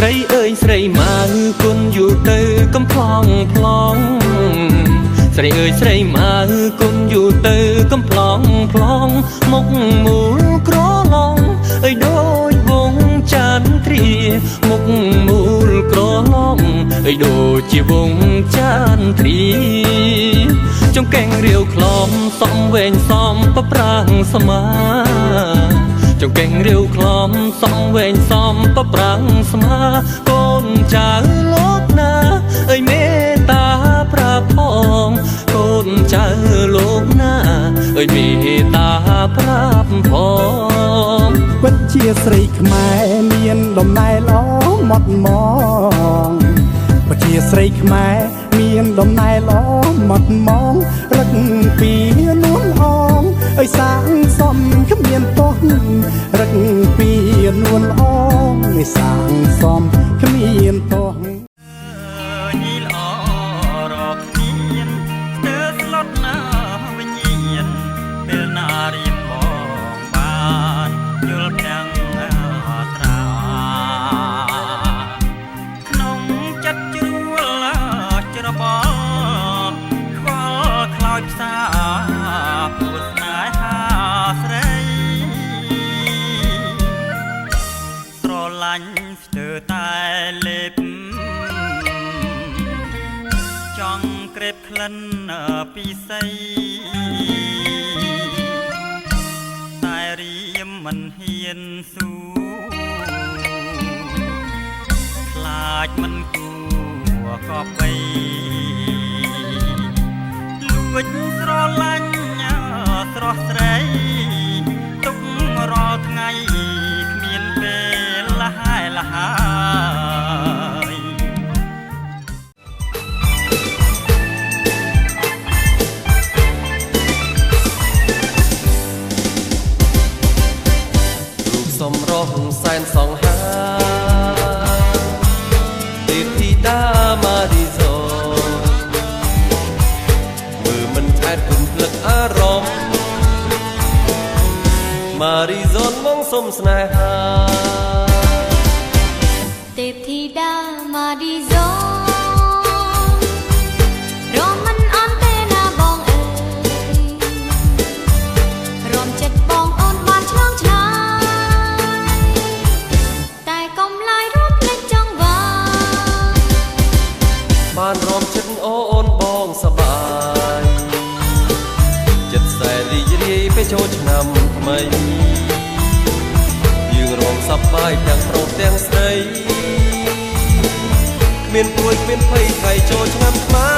រីអើយស្រីមកគុណយូរទៅកំប្លង់ប្លង់ស្រីអើយស្រីមកគុណយូរទៅកំប្លង់ប្លង់មុខមូលក្រឡងអើយដូចវងចានទ្រាមុខមូលក្រឡងអើយដូចជាវងចានទ្រាចង្កេងរាវខ្លំសំវែងសំប្រប្រាំងស្មាចង្កេងរាវខ្លំសំវែងសំប្រប្រាំងស្មាកូនចៅលោកណាអើយមេត្តាប្រាប់ផងកូនចៅលោកណាអើយមេត្តាប្រាប់ផងពិតជាស្រីខ្មែរមានដំណែល្អម៉ត់ម៉ងពិតជាស្រីខ្មែរមានដំណែល្អម៉ត់ម៉ងរឹកពីនួនអងអើយសាងសំគ្មានទោសរឹកពីនួនអងអើយសាងសំគ្មានទោសញីល្អរកមានស្ទើរស្លុតណាវិញ្ញាណពេលណារៀបបងបានយល់ប្រាំងត្រាក្នុងចិត្តជ្រួលច្របល់ខ្វល់ខ្លោចផ្សាពួតស្នេហាស្រីស្រឡាញ់ស្ទើរតែលេបចង់ក្រេបក្លិនពីស័យតែរៀមមិនហ៊ានស៊ូខ្លាចមិនគួរក៏បីលួចស្រឡាញ់ស្រស់ស្រីទុករាល់ថ្ងៃគ្មានពេលលហាយលហាយសម្រស់សែនសង្ហាទេពធីតាម៉ារីโซមើលមិនឆែតគុំភ្លឹកអារម្មណ៍ម៉ារីโซនមកសុំស្នេហាទេពធីតាម៉ារីโซរមមិនអន់ទេណាបងអើយរំចិត្តបងអូនបានឆ្លងឆ្លើតែកុំឡាយរំភ្លេចចង់វាបានរំចិត្តអូនបងសប្បាយចិត្តសែនរីករាយពេលចូលឆ្នាំថ្មីយើងរំសប្បាយទាំងប្រុសទាំងស្រីគ្មានព្រួយគ្មានភ័យថ្ងៃចូលឆ្នាំថ្មី